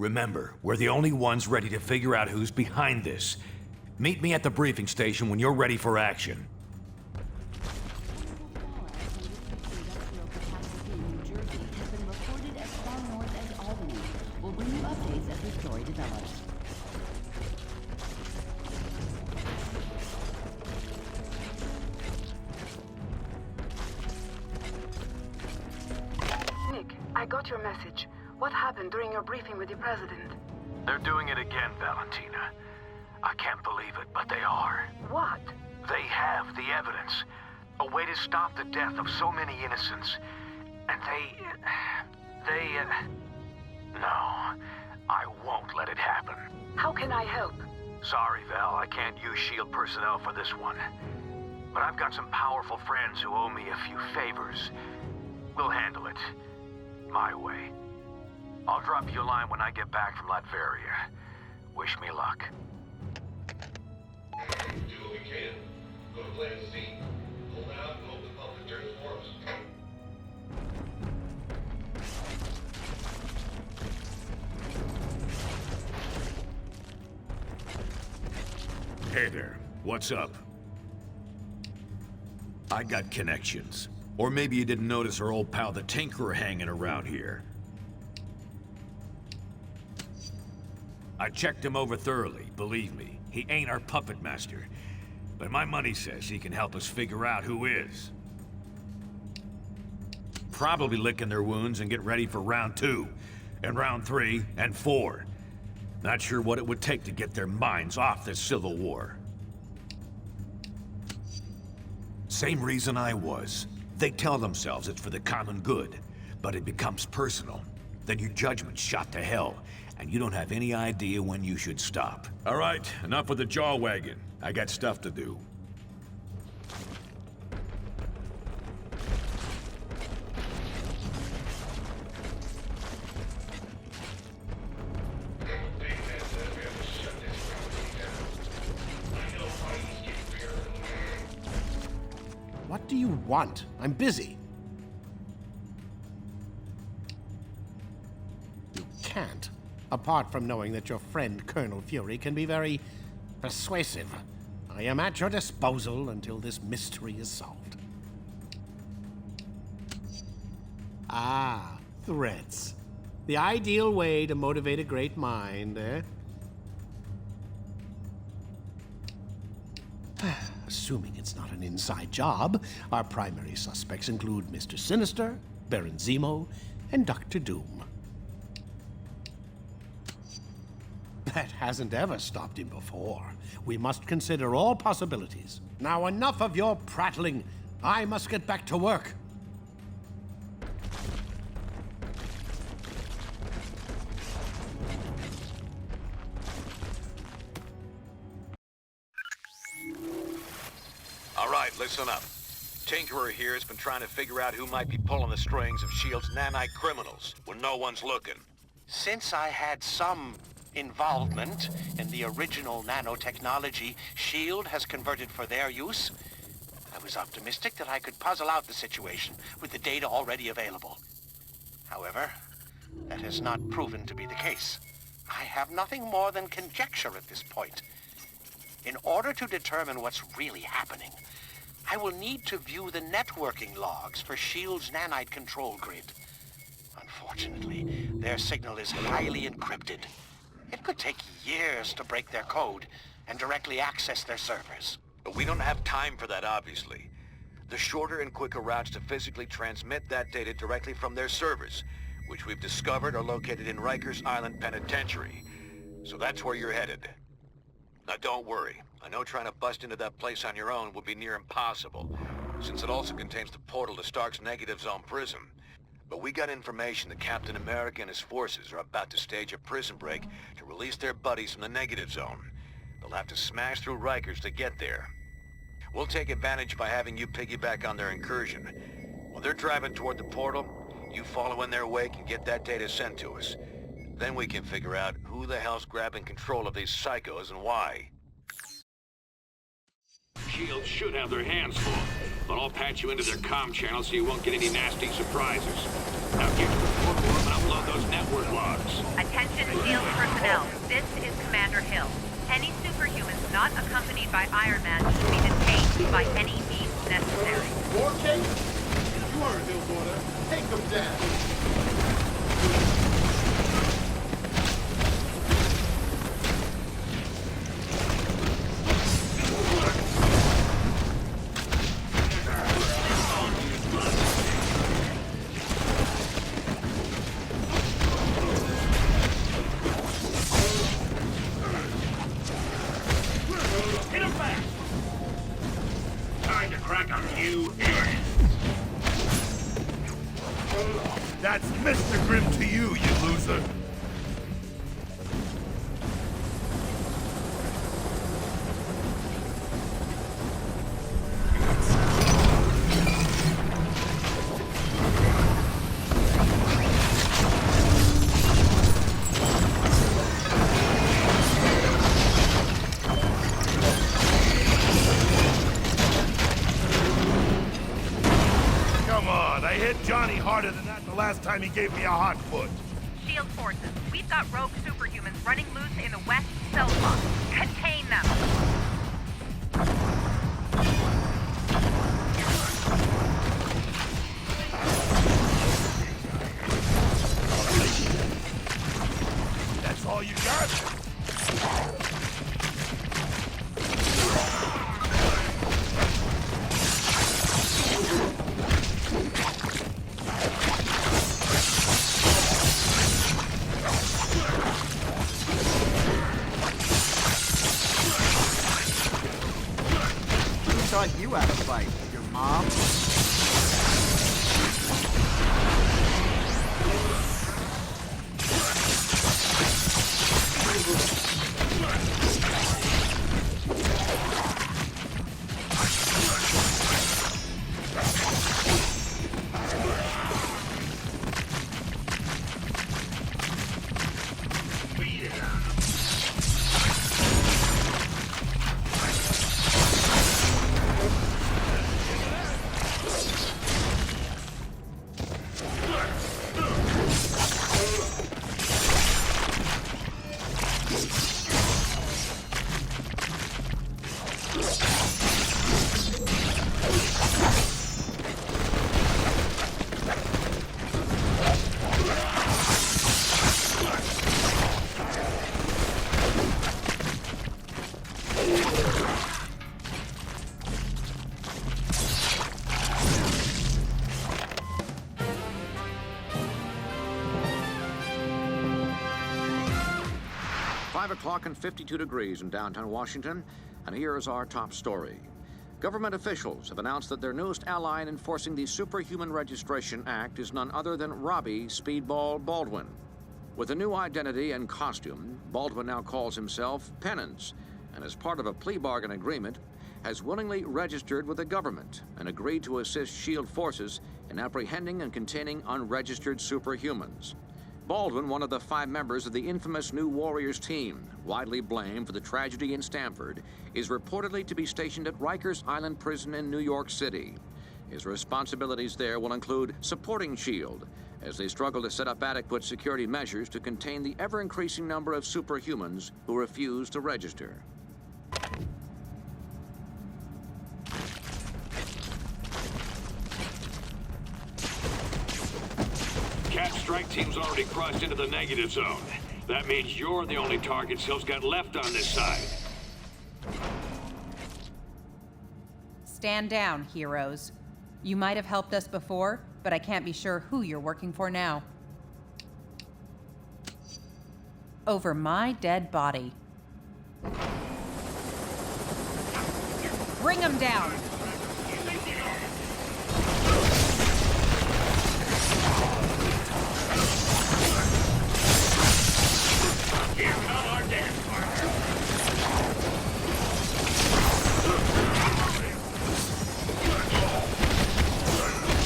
Remember, we're the only ones ready to figure out who's behind this. Meet me at the briefing station when you're ready for action. We'll bring you updates as the story develops. Nick, I got your message. What happened during your briefing with the President? They're doing it again, Valentina. I can't believe it, but they are. What? They have the evidence. A way to stop the death of so many innocents. And no, I won't let it happen. How can I help? Sorry, Val, I can't use S.H.I.E.L.D. personnel for this one. But I've got some powerful friends who owe me a few favors. We'll handle it. My way. I'll drop you a line when I get back from Latveria. Wish me luck. Do what we can. Go to plan C. Hold out and hope the public turns for us. Hey there. What's up? I got connections. Or maybe you didn't notice our old pal the Tinkerer hanging around here. I checked him over thoroughly, believe me. He ain't our puppet master. But my money says he can help us figure out who is. Probably licking their wounds and get ready for round 2, and round 3, and 4. Not sure what it would take to get their minds off this civil war. Same reason I was. They tell themselves it's for the common good, but it becomes personal. Then your judgment's shot to hell, and you don't have any idea when you should stop. All right, enough with the jaw wagging. I got stuff to do. What do you want? I'm busy. You can't. Apart from knowing that your friend Colonel Fury can be very persuasive. I am at your disposal until this mystery is solved. Ah, threats. The ideal way to motivate a great mind, eh? Assuming it's not an inside job, our primary suspects include Mr. Sinister, Baron Zemo, and Dr. Doom. That hasn't ever stopped him before. We must consider all possibilities. Now enough of your prattling. I must get back to work. All right, listen up. Tinkerer here has been trying to figure out who might be pulling the strings of S.H.I.E.L.D.'s nanite criminals when no one's looking. Since I had some involvement in the original nanotechnology S.H.I.E.L.D. has converted for their use, I was optimistic that I could puzzle out the situation with the data already available. However, that has not proven to be the case. I have nothing more than conjecture at this point. In order to determine what's really happening, I will need to view the networking logs for S.H.I.E.L.D.'s nanite control grid. Unfortunately, their signal is highly encrypted. It could take years to break their code and directly access their servers. But we don't have time for that, obviously. The shorter and quicker routes to physically transmit that data directly from their servers, which we've discovered are located in Rikers Island Penitentiary. So that's where you're headed. Now don't worry. I know trying to bust into that place on your own would be near impossible, since it also contains the portal to Stark's Negative Zone prison. But we got information that Captain America and his forces are about to stage a prison break to release their buddies from the Negative Zone. They'll have to smash through Rikers to get there. We'll take advantage by having you piggyback on their incursion. While they're driving toward the portal, you follow in their wake and get that data sent to us. Then we can figure out who the hell's grabbing control of these psychos and why. S.H.I.E.L.D. should have their hands full, but I'll patch you into their comm channel so you won't get any nasty surprises. Now get to the portal room and upload those network logs. Attention S.H.I.E.L.D. personnel. This is Commander Hill. Any superhumans not accompanied by Iron Man should be detained by any means necessary. War case? You are a Hillborder. Take them down. That's Mr. Grimm to you, you loser! Come on, I hit Johnny harder than that the last time he gave me a hot foot. S.H.I.E.L.D. forces, we've got rogue superhumans running loose in the West Cell Block. Contain them! That's all you got? Thought you had a fight, your mom? O'clock and 52 degrees in downtown Washington, and here is our top story. Government officials have announced that their newest ally in enforcing the Superhuman Registration Act is none other than Robbie Speedball Baldwin. With a new identity and costume, Baldwin now calls himself Penance, and as part of a plea bargain agreement, has willingly registered with the government and agreed to assist S.H.I.E.L.D. forces in apprehending and containing unregistered superhumans. Baldwin, one of the 5 members of the infamous New Warriors team, widely blamed for the tragedy in Stamford, is reportedly to be stationed at Rikers Island Prison in New York City. His responsibilities there will include supporting S.H.I.E.L.D. as they struggle to set up adequate security measures to contain the ever-increasing number of superhumans who refuse to register. Cat strike team's already crossed into the negative zone. That means you're the only target S.H.I.E.L.D's got left on this side. Stand down, heroes. You might have helped us before, but I can't be sure who you're working for now. Over my dead body. Bring them down! Here come our dance partner.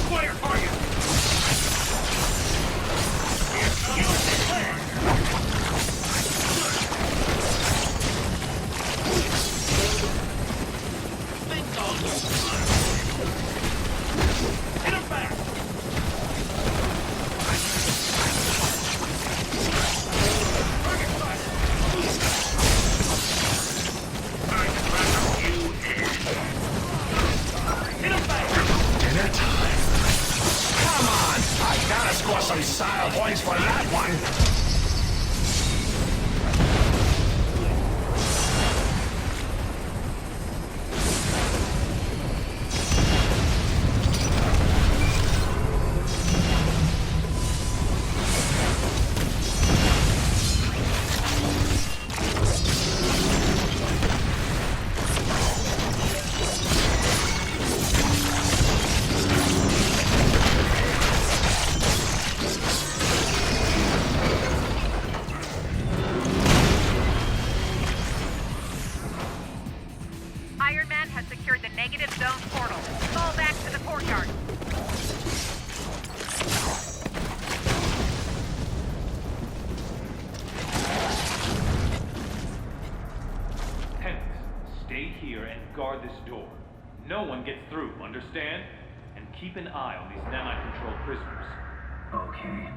Fire target! Think some style points for that one. Iron Man has secured the negative zone portal. Fall back to the courtyard. Penix, stay here and guard this door. No one gets through, understand? And keep an eye on these nano-controlled prisoners. Okay.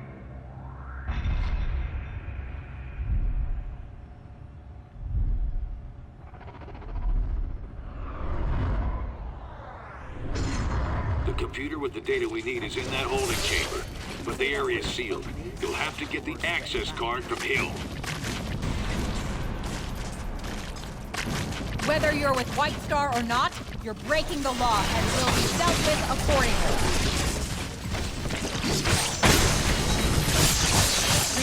The computer with the data we need is in that holding chamber, but the area's sealed. You'll have to get the access card from Hill. Whether you're with White Star or not, you're breaking the law and will be dealt with accordingly.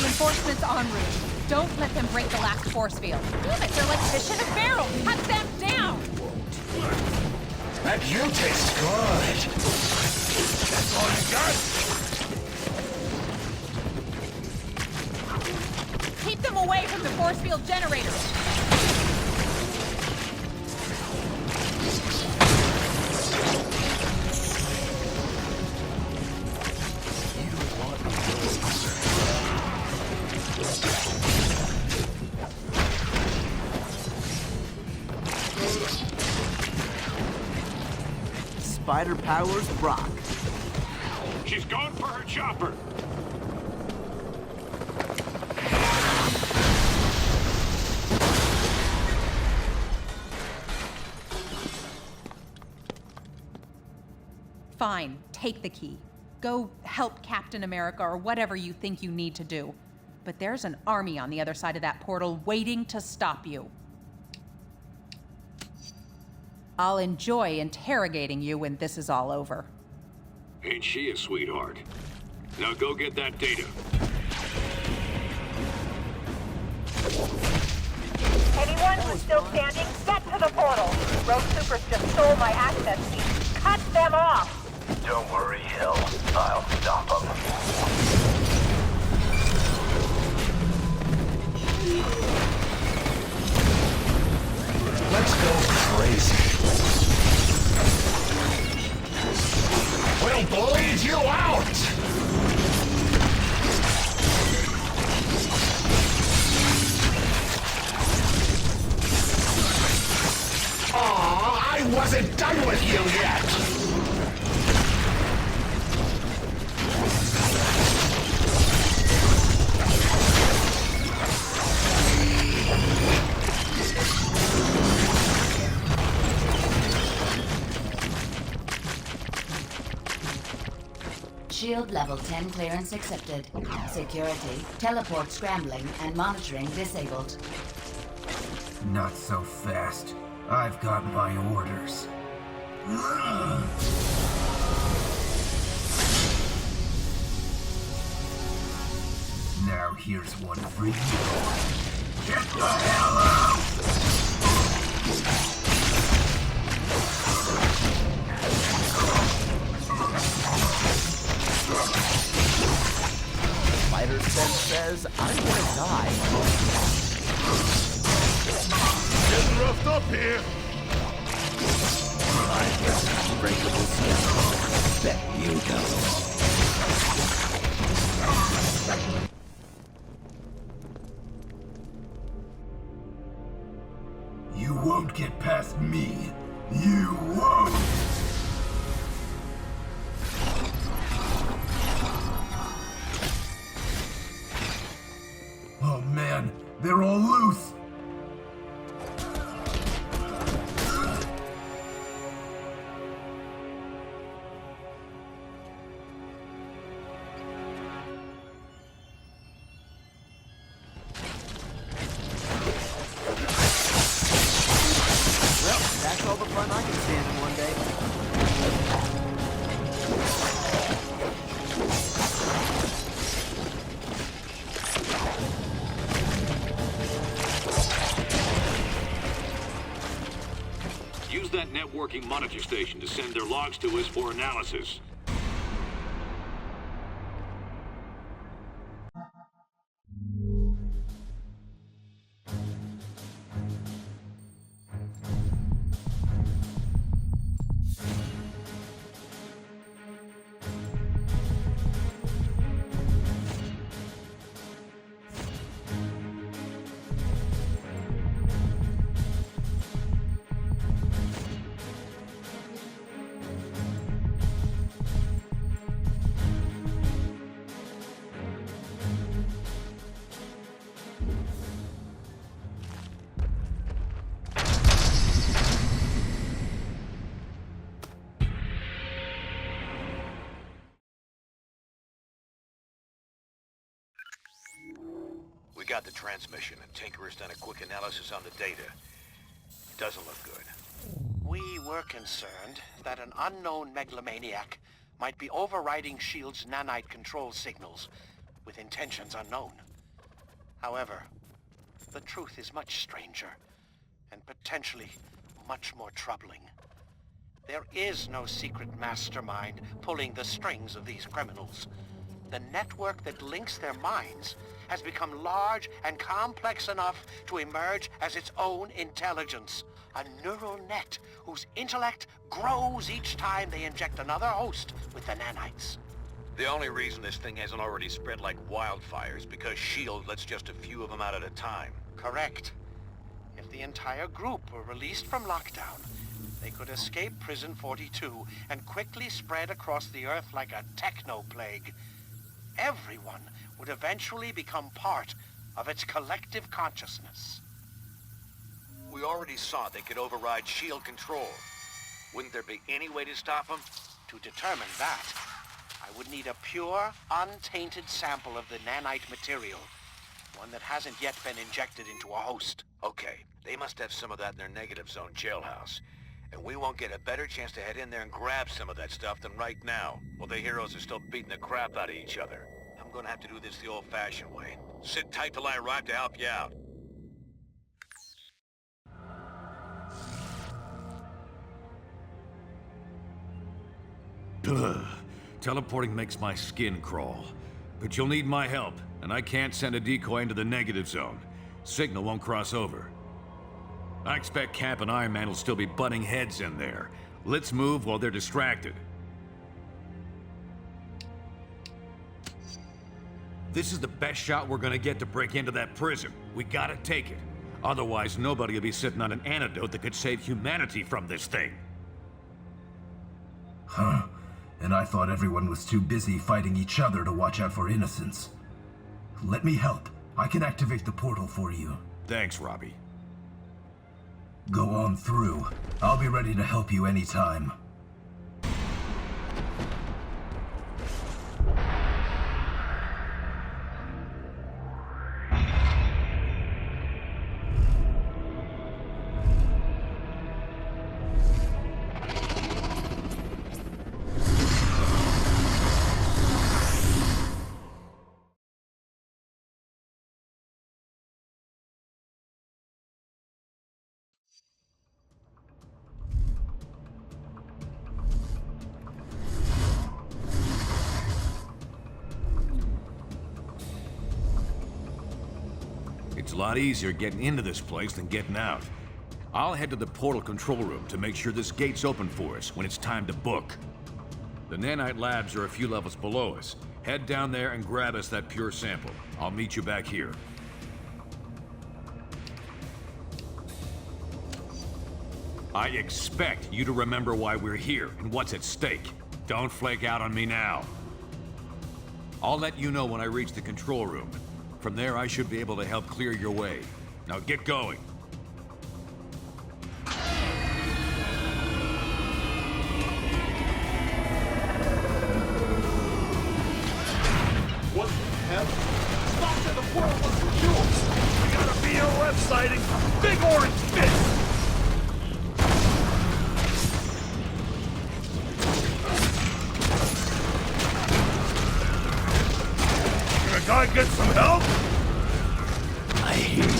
Reinforcements en route. Don't let them break the last force field. Damn it, they're like fish in a barrel. Cut them down! That you taste good. That's all you got? Keep them away from the force field generators. Spider powers Brock. She's going for her chopper. Fine, take the key. Go help Captain America or whatever you think you need to do. But there's an army on the other side of that portal waiting to stop you. I'll enjoy interrogating you when this is all over. Ain't she a sweetheart? Now go get that data. Anyone who's still standing, get to the portal. Rogue Supers just stole my access key. Cut them off! Don't worry, Hill. I'll stop them. Let's go crazy. We'll bleed you out! Aw, I wasn't done with you yet! Shield level 10 clearance accepted. Security, teleport scrambling, and monitoring disabled. Not so fast. I've got my orders. Now here's one for you. Get the hell out! Spider Sense says I'm gonna die. Getting roughed up here. I got unbreakable skin. Bet you don't. You won't get past me. You won't! Oh man, they're all loose! working monitor station to send their logs to us for analysis. We got the transmission, and Tinker's done a quick analysis on the data. It doesn't look good. We were concerned that an unknown megalomaniac might be overriding S.H.I.E.L.D.'s nanite control signals with intentions unknown. However, the truth is much stranger and potentially much more troubling. There is no secret mastermind pulling the strings of these criminals. The network that links their minds has become large and complex enough to emerge as its own intelligence. A neural net whose intellect grows each time they inject another host with the nanites. The only reason this thing hasn't already spread like wildfire is because S.H.I.E.L.D. lets just a few of them out at a time. Correct. If the entire group were released from lockdown, they could escape Prison 42 and quickly spread across the Earth like a techno-plague. Everyone would eventually become part of its collective consciousness. We already saw they could override S.H.I.E.L.D. control. Wouldn't there be any way to stop them? To determine that, I would need a pure, untainted sample of the nanite material. One that hasn't yet been injected into a host. Okay, they must have some of that in their negative zone jailhouse. And we won't get a better chance to head in there and grab some of that stuff than right now, while the heroes are still beating the crap out of each other. I'm gonna have to do this the old-fashioned way. Sit tight till I arrive to help you out. Ugh. Teleporting makes my skin crawl. But you'll need my help, and I can't send a decoy into the negative zone. Signal won't cross over. I expect Cap and Iron Man will still be butting heads in there. Let's move while they're distracted. This is the best shot we're gonna get to break into that prison. We gotta take it. Otherwise, nobody will be sitting on an antidote that could save humanity from this thing. Huh. And I thought everyone was too busy fighting each other to watch out for innocents. Let me help. I can activate the portal for you. Thanks, Robbie. Go on through. I'll be ready to help you anytime. It's a lot easier getting into this place than getting out. I'll head to the portal control room to make sure this gate's open for us when it's time to book. The nanite labs are a few levels below us. Head down there and grab us that pure sample. I'll meet you back here. I expect you to remember why we're here and what's at stake. Don't flake out on me now. I'll let you know when I reach the control room. From there, I should be able to help clear your way. Now get going. What the hell? Thought that the world was secure! We gotta be a left sighting! Big orange fist! Can a guy get some help? I hear ya.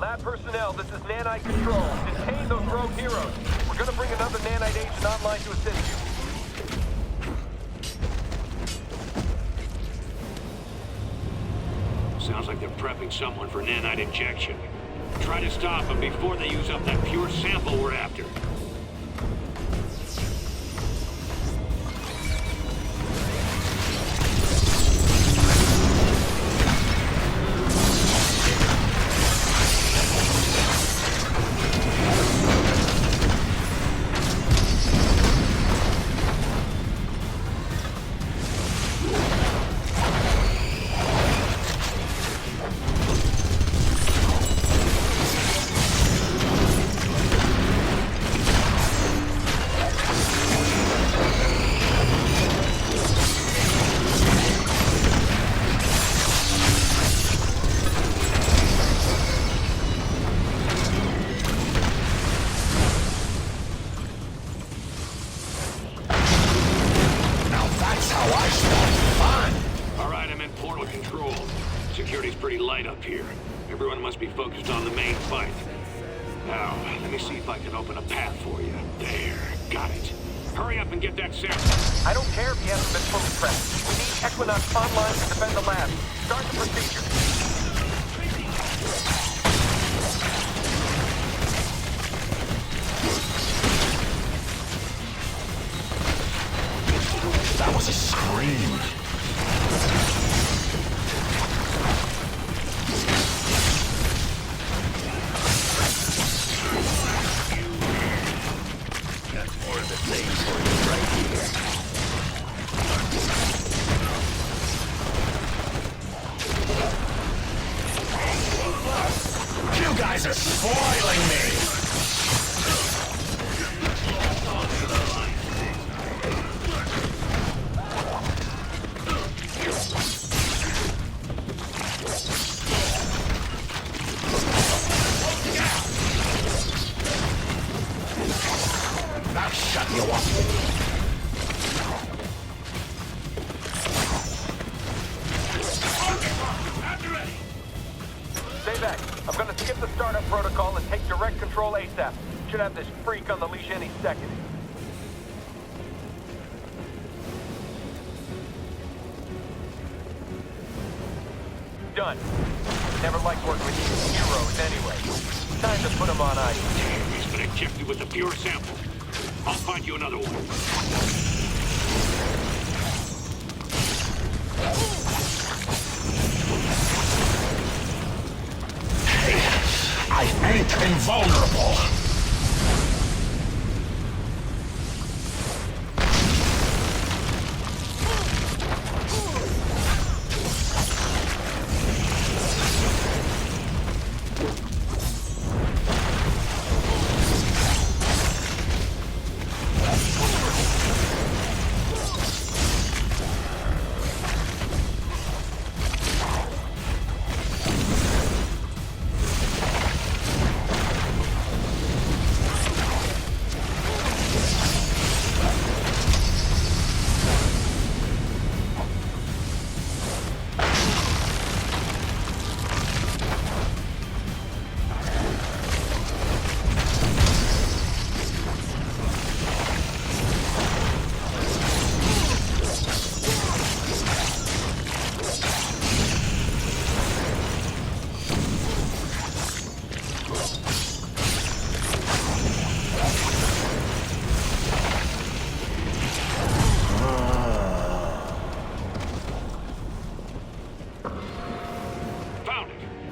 Lab personnel, this is Nanite Control. Detain those rogue heroes. We're gonna bring another Nanite agent online to assist you. Sounds like they're prepping someone for nanite injection. Try to stop them before they use up that pure sample we're after. Security's pretty light up here. Everyone must be focused on the main fight. Now, let me see if I can open a path for you. There, got it. Hurry up and get that sample. I don't care if he hasn't been fully prepped. We need Equinox online to defend the lab. Start the procedure. That was a scream. You guys are spoiling me! I'll shut you up. Stay back. I'm gonna skip the startup protocol and take direct control ASAP. Should have this freak on the leash any second. Done. Never liked working with these heroes anyway. Time to put them on ice. He's been injected with a pure sample. I'll find you another one. I ain't invulnerable.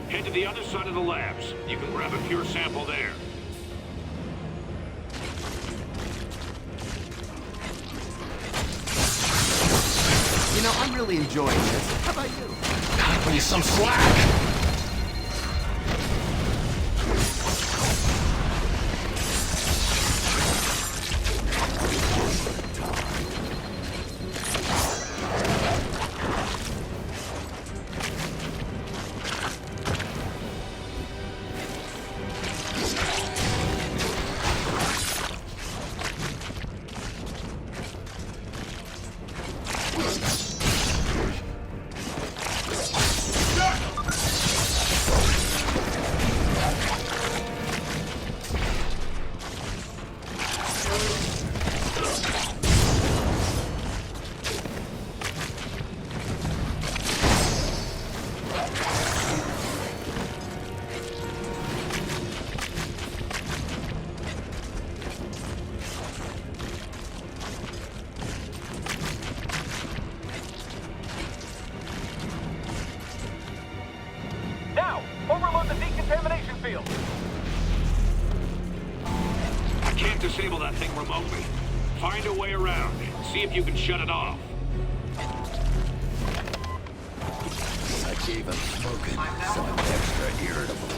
Head to the other side of the labs. You can grab a pure sample there. You know, I'm really enjoying this. How about you? Cut me some slack! disable that thing remotely. Find a way around. See if you can shut it off. Such even smoking, so extra irritable.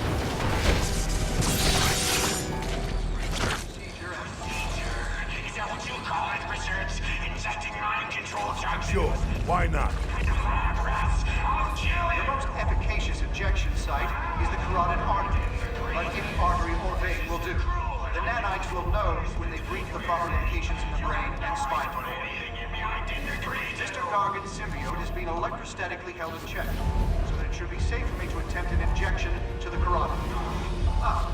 Is that what you call it, Richards? Injecting mind control junctions? Sure, why not? The most efficacious injection site is the carotid artery, but any artery or vein will do. The nanites will know when they've reached the proper locations in the brain and spinal cord. Mr. Gargan's symbiote is being electrostatically held in check, so that it should be safe for me to attempt an injection to the carotid. Ah,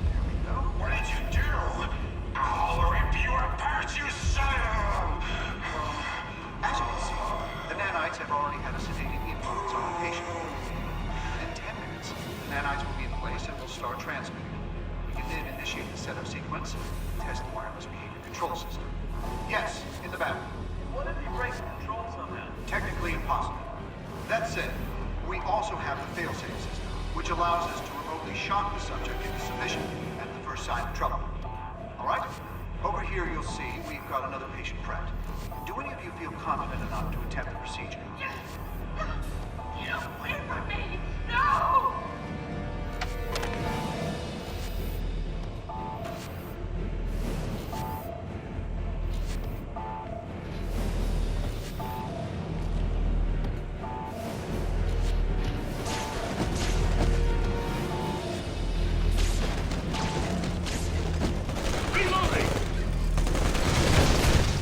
there we go. What did you do? I'll rip you apart, you son! As you can see, the nanites have already had a sedating influence on the patient. Within 10 minutes, the nanites will be in place and will start transmitting. We can then initiate the setup sequence and test the wireless behavior control system. Yes, in the back. What if you break the control somehow? Technically impossible. That said, we also have the failsafe system, which allows us to remotely shock the subject into submission at the first sign of trouble. All right? Over here you'll see we've got another patient prepped. Do any of you feel confident enough to attempt the procedure? You wait for me! No!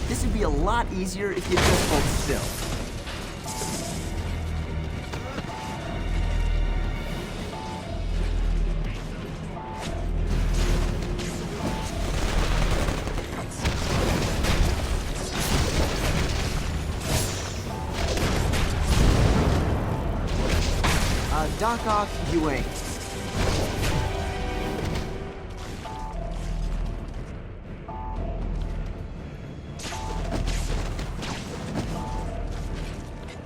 This would be a lot easier if you just hold still. Dock off, you ain't.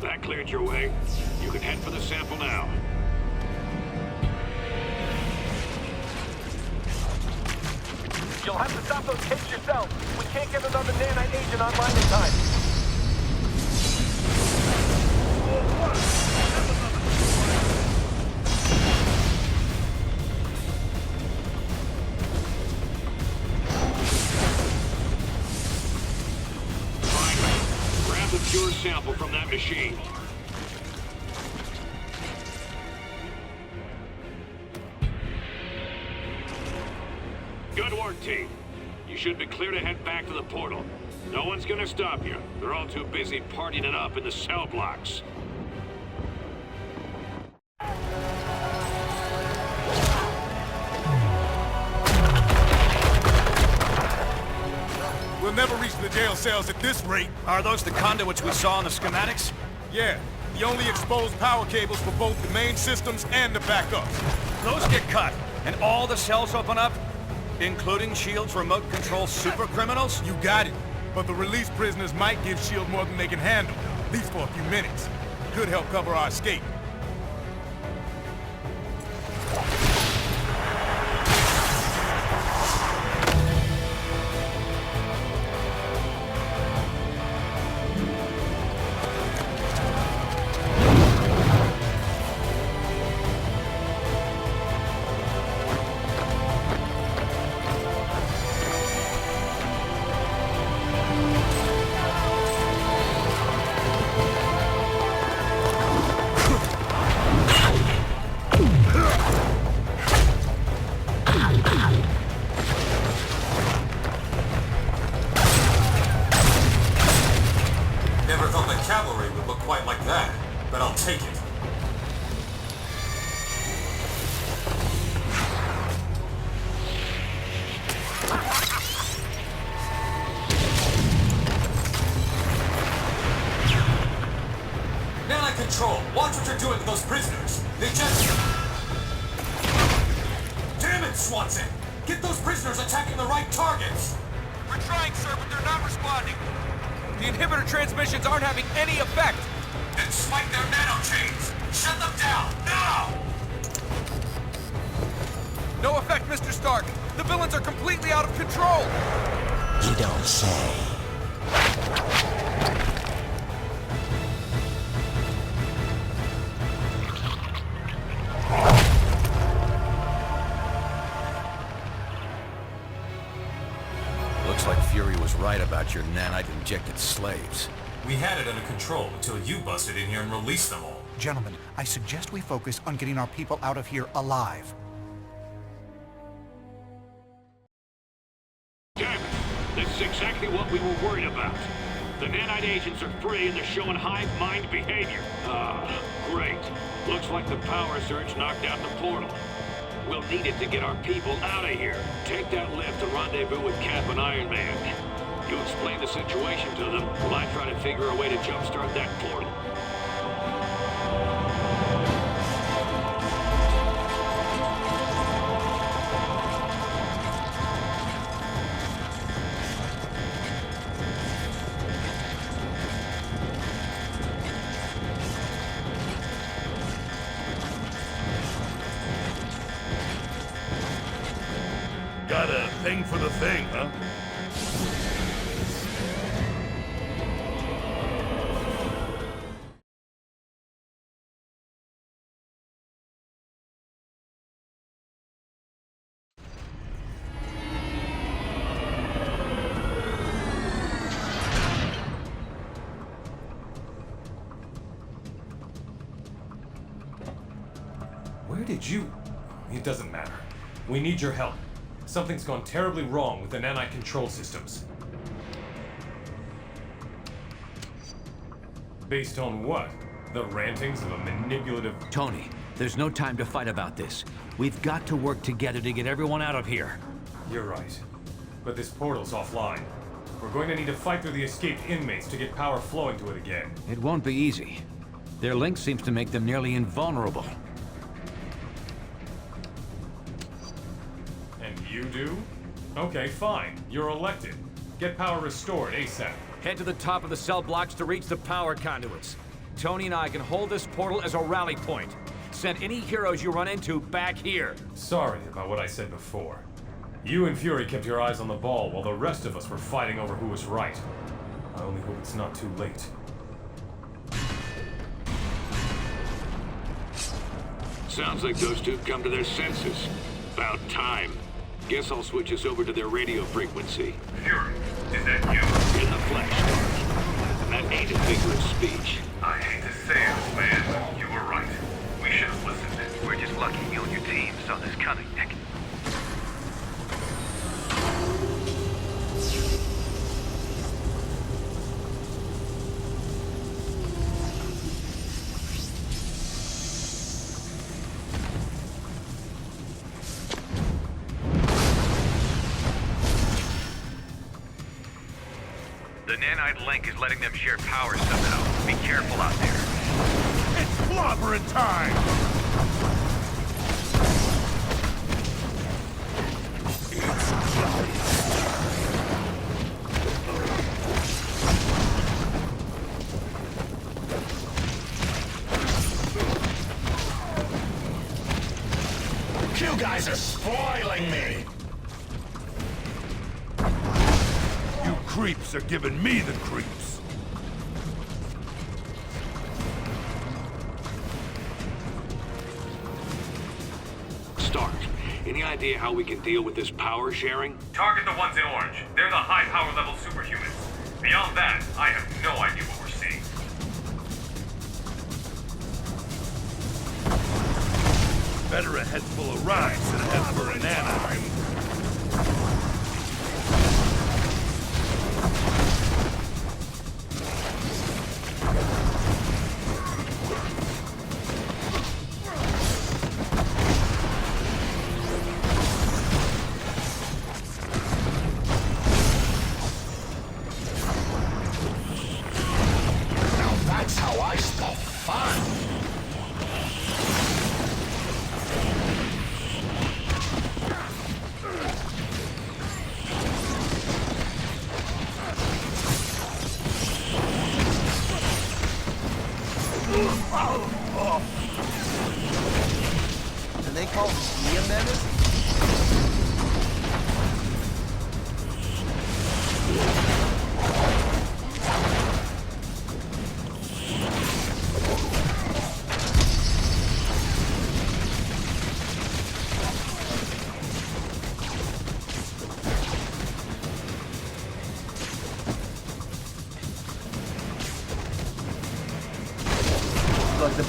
That cleared your way. You can head for the sample now. You'll have to stop those tapes yourself. We can't get another nanite agent online in time. Grab the pure sample from that machine. Good work, team. You should be clear to head back to the portal. No one's gonna stop you. They're all too busy partying it up in the cell blocks. We'll never reach the jail cells at this rate. Are those the conduits we saw in the schematics? Yeah, the only exposed power cables for both the main systems and the backups. Those get cut, and all the cells open up? Including S.H.I.E.L.D.'s remote control super criminals? You got it. But the released prisoners might give S.H.I.E.L.D. more than they can handle, at least for a few minutes. Could help cover our escape. Control, watch what you're doing with those prisoners. They just... Damn it, Swanson! Get those prisoners attacking the right targets! We're trying, sir, but they're not responding. The inhibitor transmissions aren't having any effect. Then spike their nanochains! Shut them down, now! No effect, Mr. Stark. Stark! The villains are completely out of control! You don't say. Looks like Fury was right about your nanite-injected slaves. We had it under control until you busted in here and released them all. Gentlemen, I suggest we focus on getting our people out of here alive. Damn it! This is exactly what we were worried about. The nanite agents are free and they're showing hive mind behavior. Great. Looks like the power surge knocked out the portal. We'll need it to get our people out of here. Take that lift and rendezvous with Cap and Iron Man. You explain the situation to them while I try to figure a way to jumpstart that portal. Got a thing for the thing, huh? Where did you... It doesn't matter. We need your help. Something's gone terribly wrong with the nanite control systems. Based on what? The rantings of a manipulative... Tony, there's no time to fight about this. We've got to work together to get everyone out of here. You're right. But this portal's offline. We're going to need to fight through the escaped inmates to get power flowing to it again. It won't be easy. Their link seems to make them nearly invulnerable. And you do? Okay, fine. You're elected. Get power restored ASAP. Head to the top of the cell blocks to reach the power conduits. Tony and I can hold this portal as a rally point. Send any heroes you run into back here. Sorry about what I said before. You and Fury kept your eyes on the ball while the rest of us were fighting over who was right. I only hope it's not too late. Sounds like those two come to their senses. About time. Guess I'll switch us over to their radio frequency. Fury, is that you? In the flesh, Stark. And that ain't a figure of speech. I hate to say it, man, but you were right. We should have listened. We're just lucky you and your team saw this coming, Nick. The nanite link is letting them share power somehow. Be careful out there. It's blobbering time! You guys are spoiling me! You creeps are giving me the creeps. Stark, any idea how we can deal with this power sharing? Target the ones in orange. They're the high power level superhumans. Beyond that, I have no idea what we're seeing. Better a head full of rhymes than a head full of nanite. Now that's how I spell fun! And they call me a menace?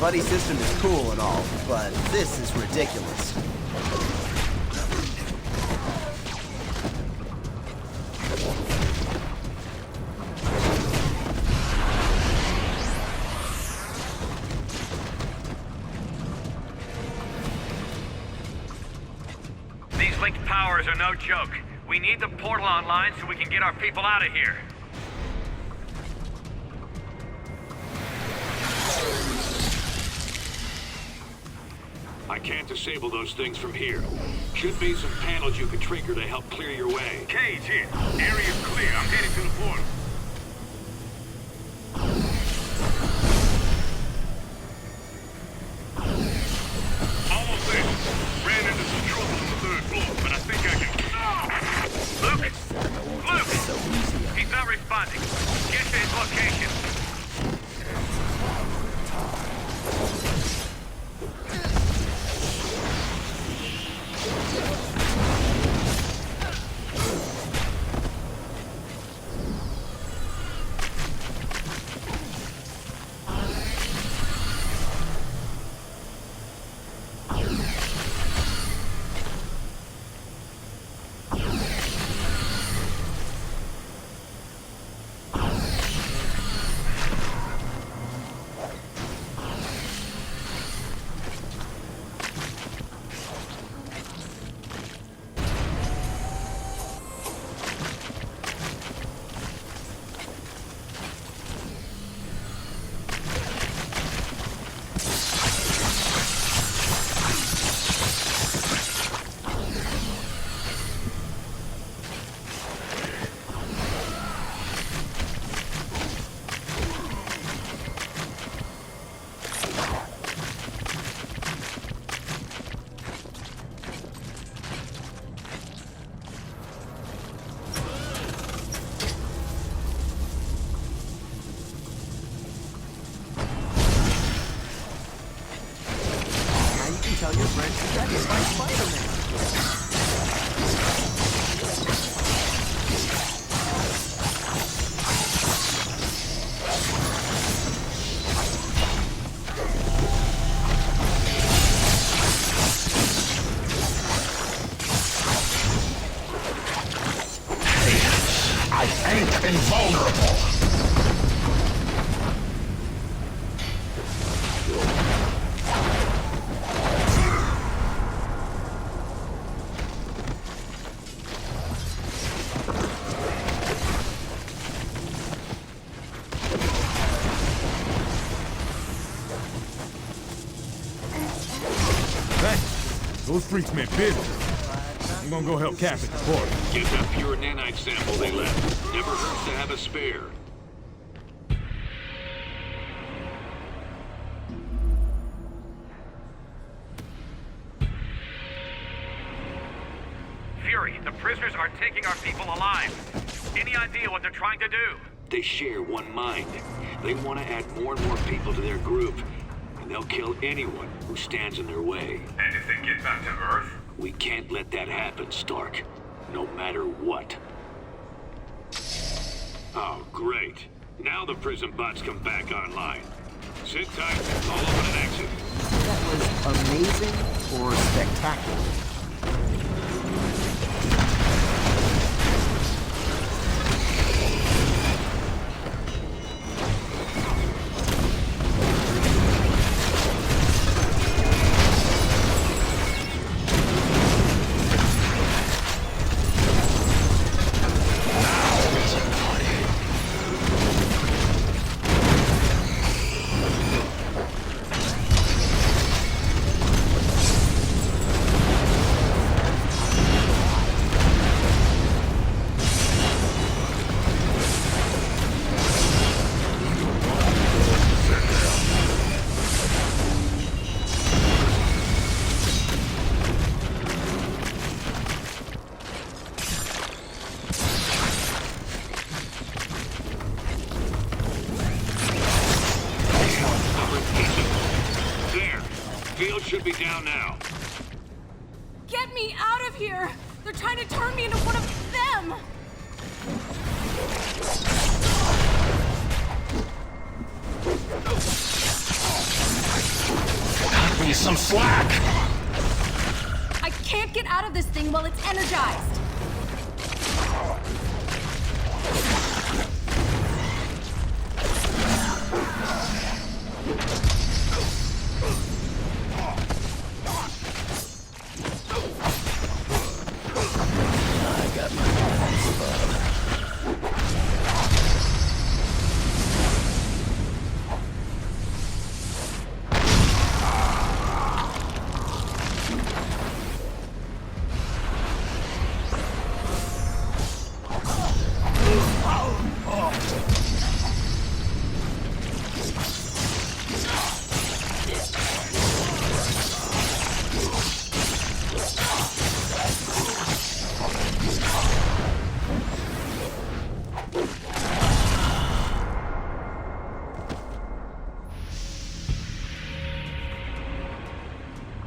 buddy system is cool and all, but this is ridiculous. These linked powers are no joke. We need the portal online so we can get our people out of here. I can't disable those things from here. Should be some panels you could trigger to help clear your way. Cage in. Area clear. I'm heading to the portal. Almost there. Ran into some trouble on the 3rd floor, but I think I can... Luke! He's not responding. Get to his location. Tell your friends that is my Spider-Man. I ain't invulnerable. Those freaks meant business. I'm gonna go help Cap at the portal. Get that pure nanite sample they left. Never hurts to have a spare. Fury, the prisoners are taking our people alive. Any idea what they're trying to do? They share one mind. They want to add more and more people to their group. And they'll kill anyone who stands in their way. And if they get back to Earth? We can't let that happen, Stark. No matter what. Oh, great. Now the prison bots come back online. Sit tight. I'll open an exit. That was amazing or spectacular? Should be down now. Get me out of here! They're trying to turn me into one of them! me some slack! I can't get out of this thing while it's energized!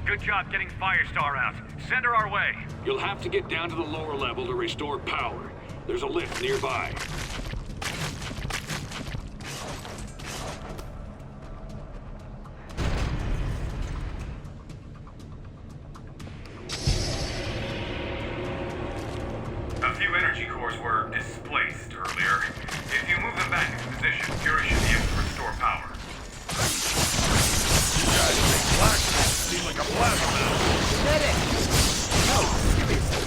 Good job getting Firestar out. Send her our way. You'll have to get down to the lower level to restore power. There's a lift nearby. A few energy cores were displaced earlier. If you move them back into position, Fury should be able to restore power. You guys make black seem like a plasma mound. Medic! No, seriously.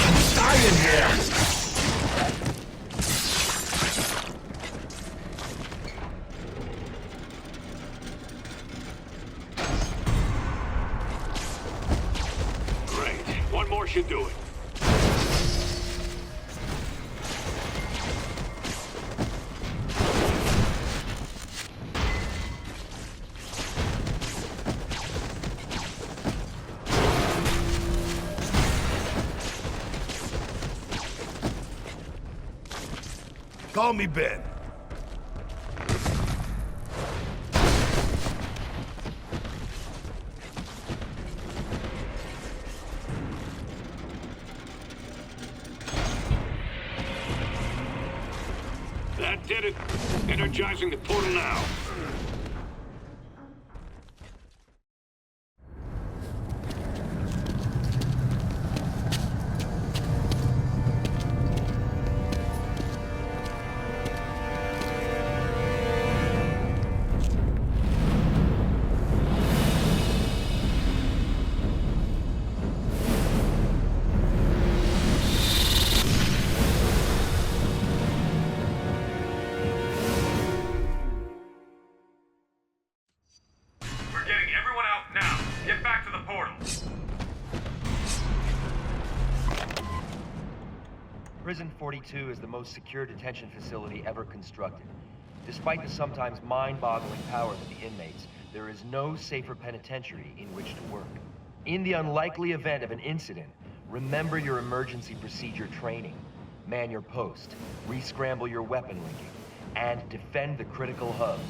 I'm dying here! Great. One more should do it. Call me Ben. That did it. Energizing the portal now. Prison 42 is the most secure detention facility ever constructed. Despite the sometimes mind-boggling powers of the inmates, there is no safer penitentiary in which to work. In the unlikely event of an incident, remember your emergency procedure training. Man your post, re-scramble your weapon linking, and defend the critical hubs.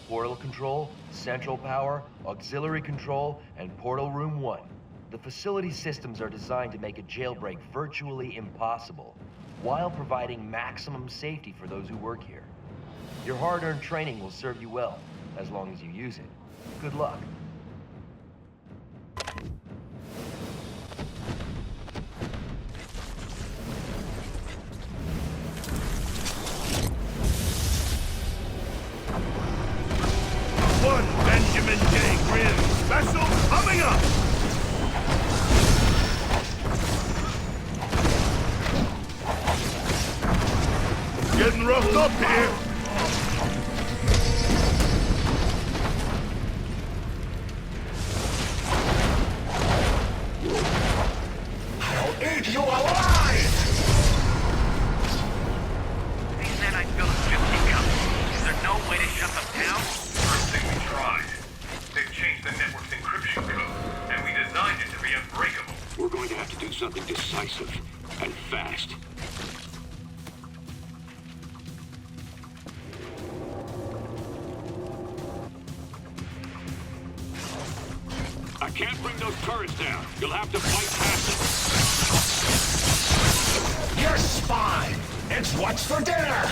Portal control, central power, auxiliary control, and portal room 1. The facility systems are designed to make a jailbreak virtually impossible, while providing maximum safety for those who work here. Your hard-earned training will serve you well, as long as you use it. Good luck. One Benjamin J. Grimm special coming up! Getting roughed up here. I'll eat you alive! These nanites built just keep coming. Is there no way to shut them down? First thing we tried. They've changed the network's encryption code, and we designed it to be unbreakable. We're going to have to do something decisive, and fast. I can't bring those turrets down. You'll have to fight past them. Your spine! It's what's for dinner!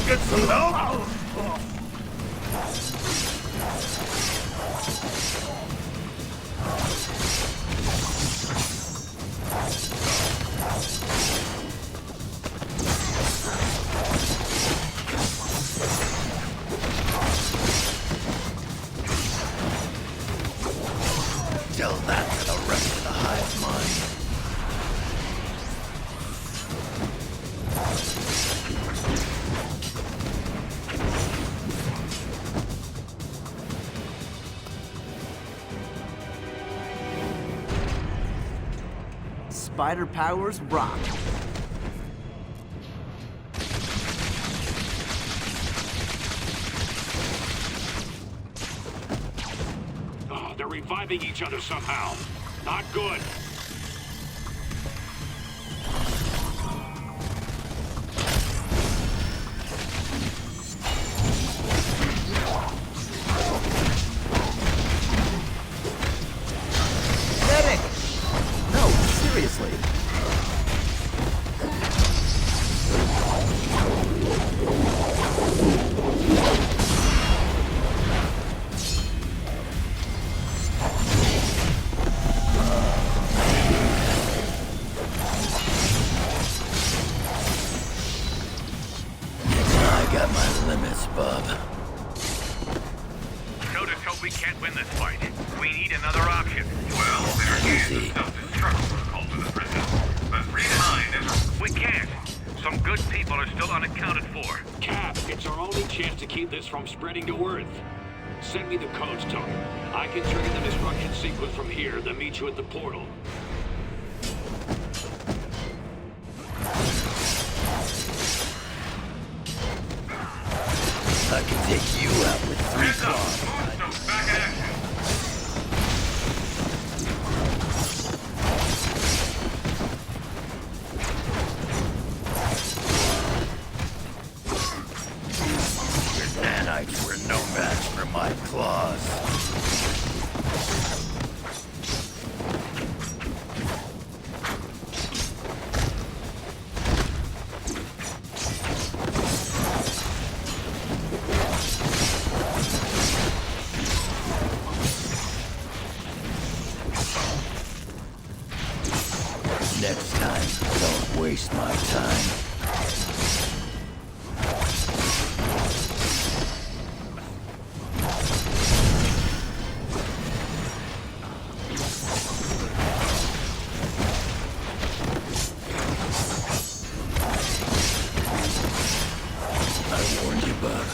get some help? Tell that to the rest of the hive mind. Spider powers rock. Oh, they're reviving each other somehow. Not good. Medic! No, seriously. I got my limits, bub. So just hope we can't win this fight. We need another option. Well, there is a self-destruct protocol for the prison. But remind we can't. Some good people are still unaccounted for. Cap, it's our only chance to keep this from spreading to Earth. Send me the codes, Tony. I can trigger the destruction sequence from here, then meet you at the portal. I can take you out with 3 claws. Back in action. Your nanites were no match for my claws. Next time, don't waste my time. I warned you, bud.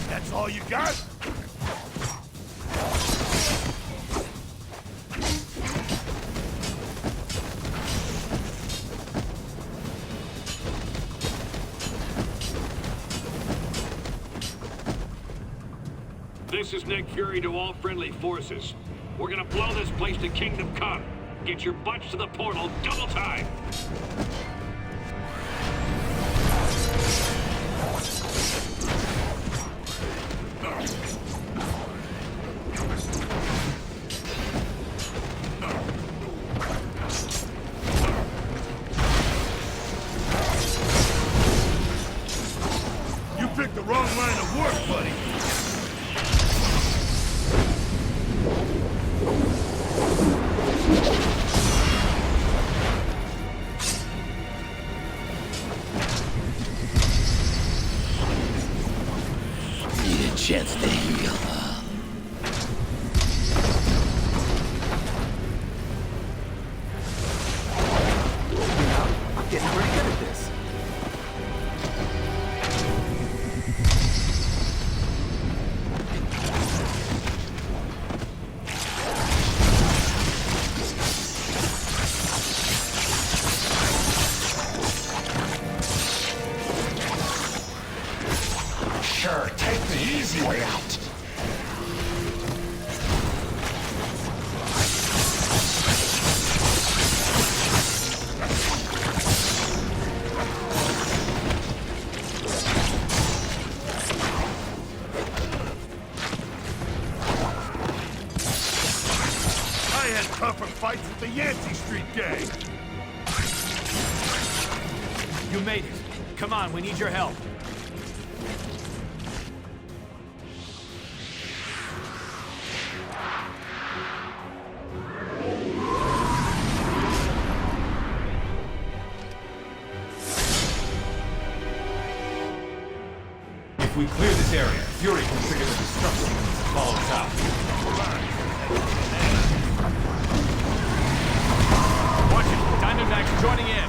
That's all you got? This is Nick Fury to all friendly forces. We're gonna blow this place to Kingdom Come. Get your butts to the portal double time. You picked the wrong line of work, buddy. had tougher fights with the Yancey Street gang. You made it. Come on, we need your help. If we clear this area, Fury can trigger the destruction sequence to follow us out. Watch it. Diamondback's joining in.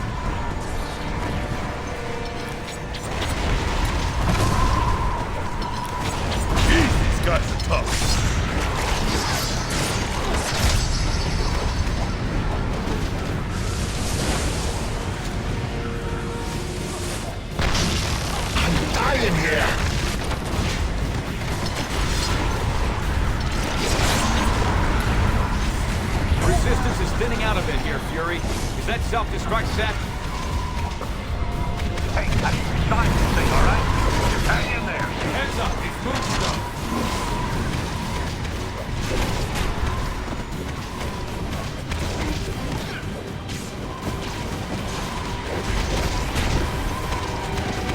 Jeez, these guys are tough. I'm dying here. Resistance is thinning out a bit here, Fury. Is that self-destruct set? Hey, I need your side this thing, all right? Hang in there. Heads up, it's Moonstone.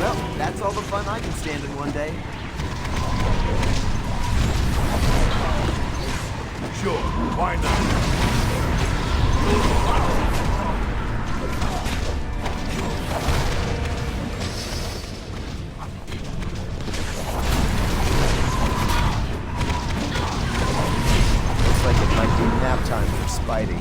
Well, that's all the fun I can stand in one day. Sure, why not? Looks like it might be nap time for Spidey.